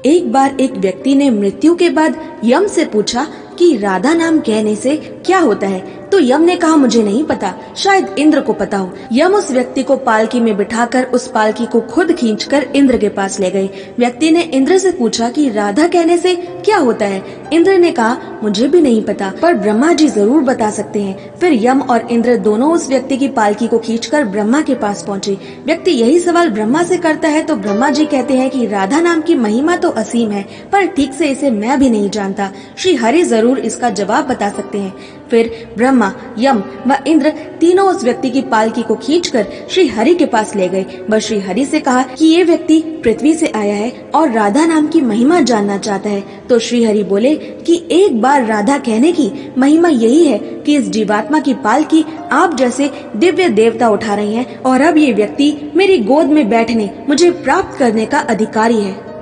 एक बार एक व्यक्ति ने मृत्यु के बाद यम से पूछा कि राधा नाम कहने से क्या होता है। तो यम ने कहा, मुझे नहीं पता, शायद इंद्र को पता हो। यम उस व्यक्ति को पालकी में बिठाकर उस पालकी को खुद खींचकर इंद्र के पास ले गए। व्यक्ति ने इंद्र से पूछा कि राधा कहने से क्या होता है। इंद्र ने कहा, मुझे भी नहीं पता, पर ब्रह्मा जी जरूर बता सकते हैं। फिर यम और इंद्र दोनों उस व्यक्ति की पालकी को खींचकर ब्रह्मा के पास पहुँचे। व्यक्ति यही सवाल ब्रह्मा से करता है तो ब्रह्मा जी कहते हैं कि राधा नाम की महिमा तो असीम है, पर ठीक से इसे मैं भी नहीं जानता। श्री हरि जरूर इसका जवाब बता सकते हैं। फिर ब्रह्मा, यम व इंद्र तीनों उस व्यक्ति की पालकी को खींचकर श्री हरि के पास ले गए। बस श्री हरि से कहा कि ये व्यक्ति पृथ्वी से आया है और राधा नाम की महिमा जानना चाहता है। तो श्री हरि बोले कि एक बार राधा कहने की महिमा यही है कि इस जीवात्मा की पालकी आप जैसे दिव्य देवता उठा रहे हैं और अब ये व्यक्ति मेरी गोद में बैठने, मुझे प्राप्त करने का अधिकारी है।